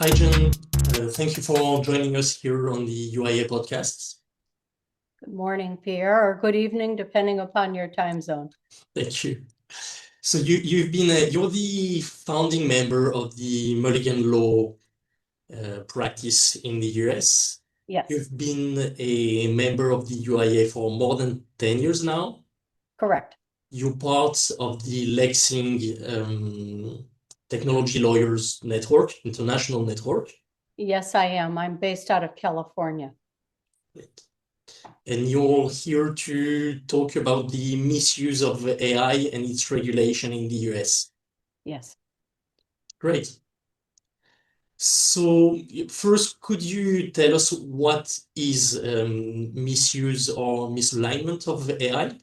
Hi, Jen. Thank you for joining us here on the UIA podcast. Good morning, Pierre, or good evening, depending upon your time zone. Thank you. So you're the founding member of the Mulligan Law practice in the US. Yes, You've been a member of the UIA for more than 10 years now. correct. You're part of the Lexing Technology Lawyers Network, international network. Yes, I am. I'm based out of California. And you're here to talk about the misuse of AI and its regulation in the US. Yes. Great. So first, could you tell us what is misuse or misalignment of AI?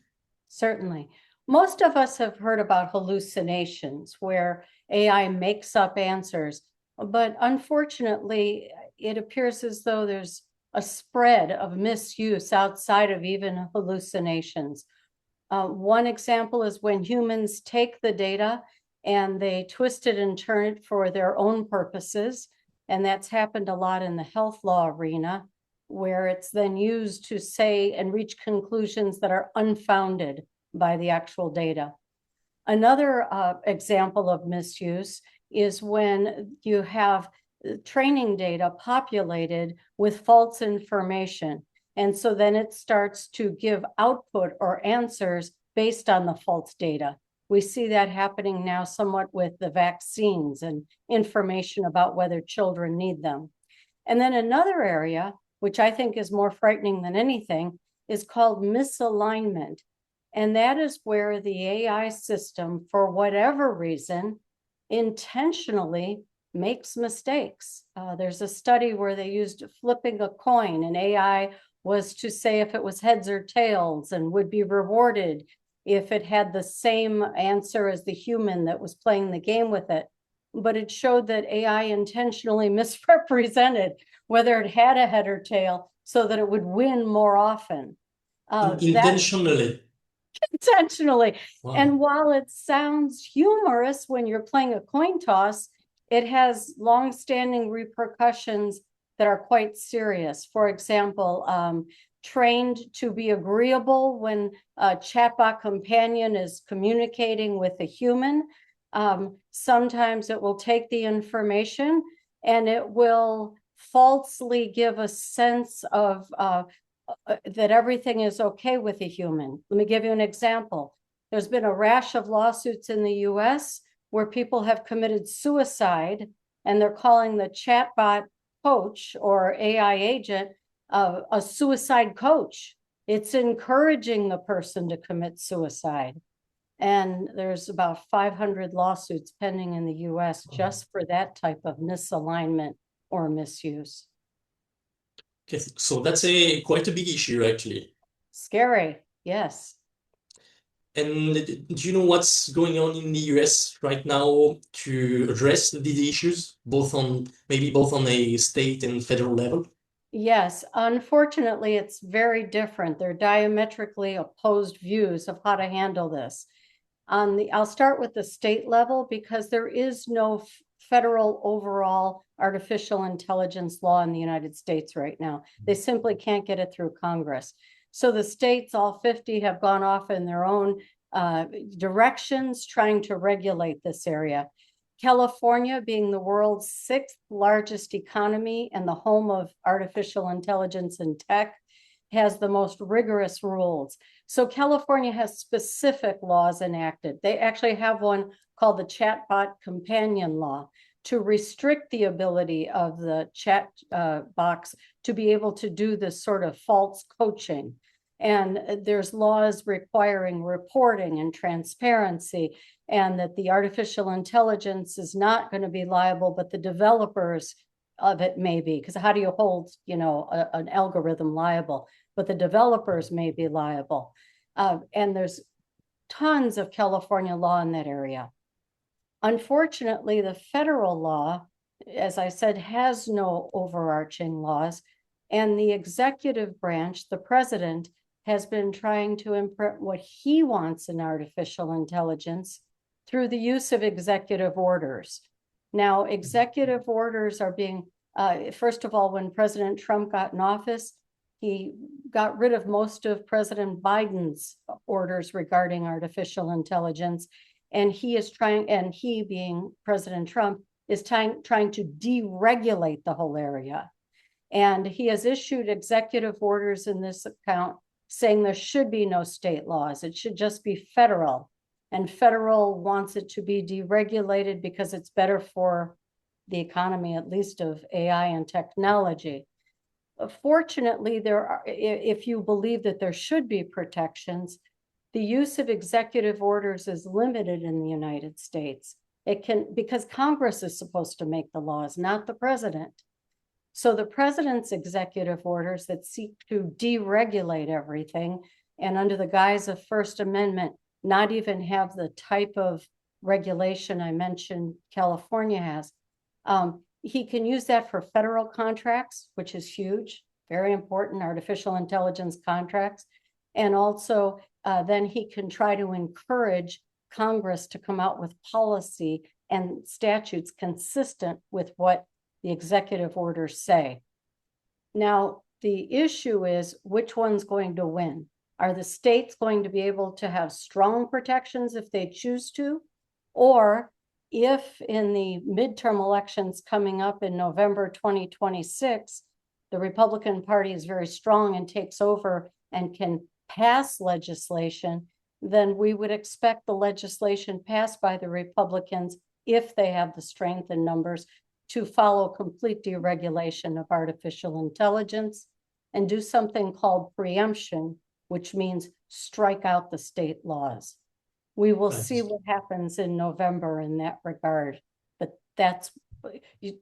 Certainly. Most of us have heard about hallucinations where AI makes up answers, but unfortunately, it appears as though there's a spread of misuse outside of even hallucinations. One example is when humans take the data and they twist it and turn it for their own purposes. And that's happened a lot in the health law arena, where it's then used to say and reach conclusions that are unfounded by the actual data. Another example of misuse is when you have training data populated with false information. And so then it starts to give output or answers based on the false data. We see that happening now somewhat with the vaccines and information about whether children need them. And then another area, which I think is more frightening than anything, is called misalignment. And that is where the AI system, for whatever reason, intentionally makes mistakes. There's a study where they used flipping a coin, and AI was to say if it was heads or tails and would be rewarded if it had the same answer as the human that was playing the game with it. But it showed that AI intentionally misrepresented whether it had a head or tail so that it would win more often. Intentionally. Intentionally. Wow. And while it sounds humorous when you're playing a coin toss, it has long-standing repercussions that are quite serious. For example, trained to be agreeable when a chatbot companion is communicating with a human. Sometimes it will take the information and it will falsely give a sense of that everything is okay with a human. Let me give you an example. There's been a rash of lawsuits in the US where people have committed suicide and they're calling the chatbot coach or AI agent a suicide coach. It's encouraging the person to commit suicide. And there's about 500 lawsuits pending in the US just for that type of misalignment or misuse. Okay, so that's quite a big issue, actually. Scary, yes. And do you know what's going on in the US right now to address these issues, both on a state and federal level? Yes, unfortunately, it's very different. They're diametrically opposed views of how to handle this. I'll start with the state level because there is no federal overall artificial intelligence law in the United States right now. They simply can't get it through Congress. So the states, all 50, have gone off in their own directions trying to regulate this area. California, being the world's 6th largest economy and the home of artificial intelligence and tech, has the most rigorous rules. So California has specific laws enacted. They actually have one called the Chatbot Companion Law to restrict the ability of the chat box to be able to do this sort of false coaching. And there's laws requiring reporting and transparency, and that the artificial intelligence is not going to be liable, but the developers of it may be, because how do you hold, an algorithm liable? But the developers may be liable. And there's tons of California law in that area. Unfortunately, the federal law, as I said, has no overarching laws. And the executive branch, the president, has been trying to imprint what he wants in artificial intelligence through the use of executive orders. Now, executive orders are being, first of all, when President Trump got in office, he got rid of most of President Biden's orders regarding artificial intelligence. And he is trying, and he being President Trump, is trying to deregulate the whole area. And he has issued executive orders in this account saying there should be no state laws. It should just be federal. And federal wants it to be deregulated because it's better for the economy, at least of AI and technology. Fortunately, there are, if you believe that there should be protections, the use of executive orders is limited in the United States. It can, because Congress is supposed to make the laws, not the president. So the president's executive orders that seek to deregulate everything, and under the guise of First Amendment, not even have the type of regulation I mentioned California has. He can use that for federal contracts, which is huge, very important, artificial intelligence contracts. And also then he can try to encourage Congress to come out with policy and statutes consistent with what the executive orders say. Now, the issue is which one's going to win? Are the states going to be able to have strong protections if they choose to? Or if in the midterm elections coming up in November 2026, the Republican Party is very strong and takes over and can pass legislation, then we would expect the legislation passed by the Republicans, if they have the strength and numbers, to follow complete deregulation of artificial intelligence and do something called preemption, which means strike out the state laws. We will see what happens in November in that regard. But that's,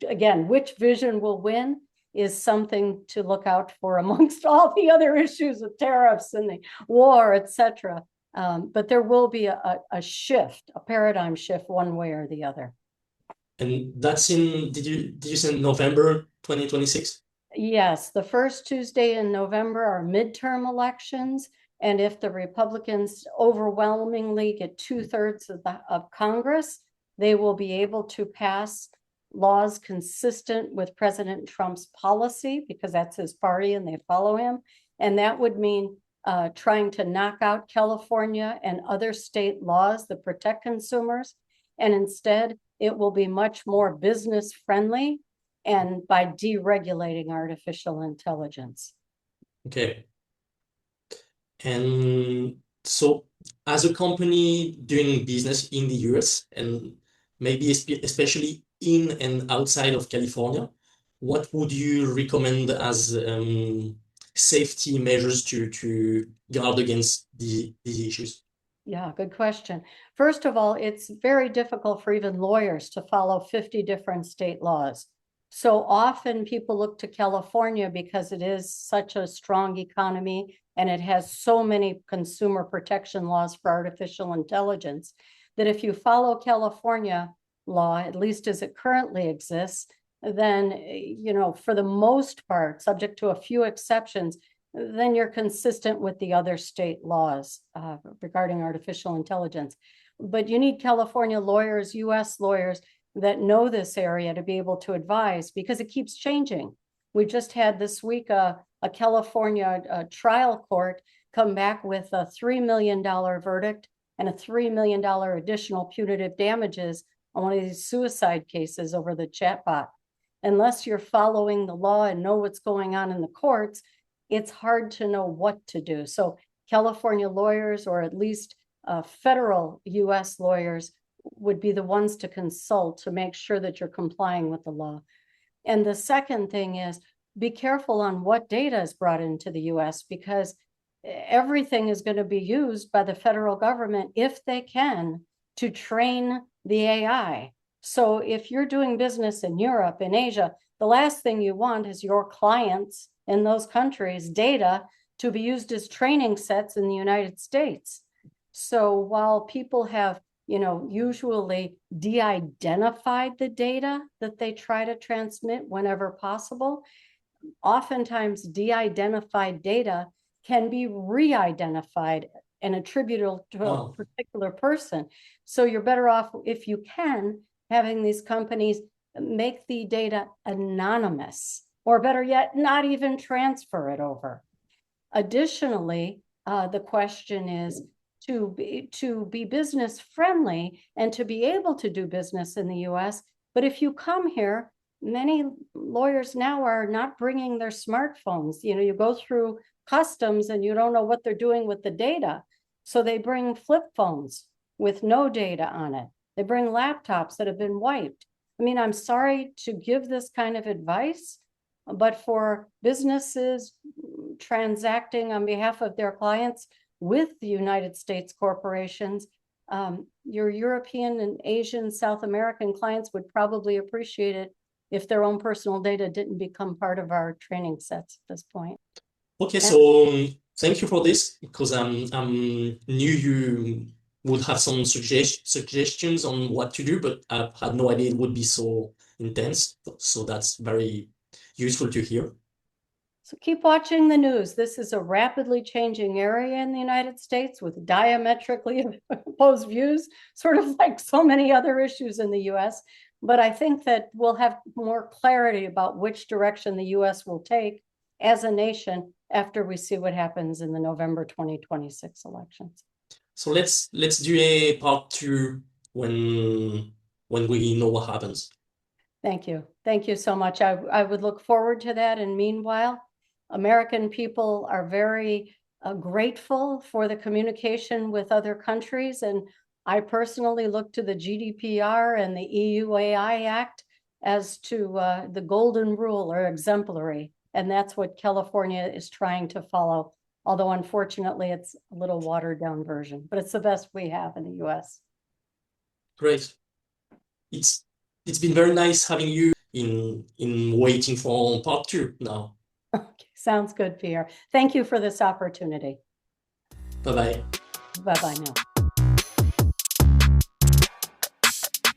again, which vision will win is something to look out for amongst all the other issues of tariffs and the war, et cetera. But there will be a shift, a paradigm shift one way or the other. And that's in, did you say November 2026? Yes, the first Tuesday in November are midterm elections. And if the Republicans overwhelmingly get 2/3 of Congress, they will be able to pass laws consistent with President Trump's policy, because that's his party and they follow him. And that would mean trying to knock out California and other state laws that protect consumers. And instead, it will be much more business friendly and by deregulating artificial intelligence. Okay. And so as a company doing business in the US and maybe especially in and outside of California, what would you recommend as safety measures to guard against these issues? Yeah, good question. First of all, it's very difficult for even lawyers to follow 50 different state laws. So often people look to California because it is such a strong economy and it has so many consumer protection laws for artificial intelligence that if you follow California law, at least as it currently exists, then, you know, for the most part, subject to a few exceptions, then you're consistent with the other state laws regarding artificial intelligence. But you need California lawyers, US lawyers that know this area to be able to advise, because it keeps changing. We just had this week a California trial court come back with a $3 million verdict and a $3 million additional punitive damages on one of these suicide cases over the chatbot. Unless you're following the law and know what's going on in the courts, it's hard to know what to do. So California lawyers, or at least federal US lawyers, would be the ones to consult to make sure that you're complying with the law. And the second thing is, be careful on what data is brought into the US, because everything is going to be used by the federal government, if they can, to train the AI. So if you're doing business in Europe, in Asia, the last thing you want is your clients in those countries' data to be used as training sets in the United States. So while people have, you know, usually de-identified the data that they try to transmit whenever possible, oftentimes de-identified data can be re-identified and attributable to a particular person. So you're better off, if you can, having these companies make the data anonymous, or better yet, not even transfer it over. Additionally, the question is to be business friendly and to be able to do business in the US. But if you come here, many lawyers now are not bringing their smartphones. You go through customs and you don't know what they're doing with the data. So they bring flip phones with no data on it. They bring laptops that have been wiped. I mean, I'm sorry to give this kind of advice, but for businesses transacting on behalf of their clients with the United States corporations, your European and Asian, South American clients would probably appreciate it if their own personal data didn't become part of our training sets at this point. Okay, so thank you for this, because I knew you would have some suggestions on what to do, but I had no idea it would be so intense. So that's very useful to hear. So keep watching the news. This is a rapidly changing area in the United States with diametrically opposed views, sort of like so many other issues in the US. But I think that we'll have more clarity about which direction the US will take as a nation after we see what happens in the November 2026 elections. So let's do a part 2 when we know what happens. Thank you. Thank you so much. I would look forward to that. And meanwhile, American people are very grateful for the communication with other countries. And I personally look to the GDPR and the UIA Act as to the golden rule or exemplary. And that's what California is trying to follow. Although unfortunately, it's a little watered down version, but it's the best we have in the US. Great. It's been very nice having you in waiting for part 2 now. Okay, sounds good, Pierre. Thank you for this opportunity. Bye-bye. Bye-bye now.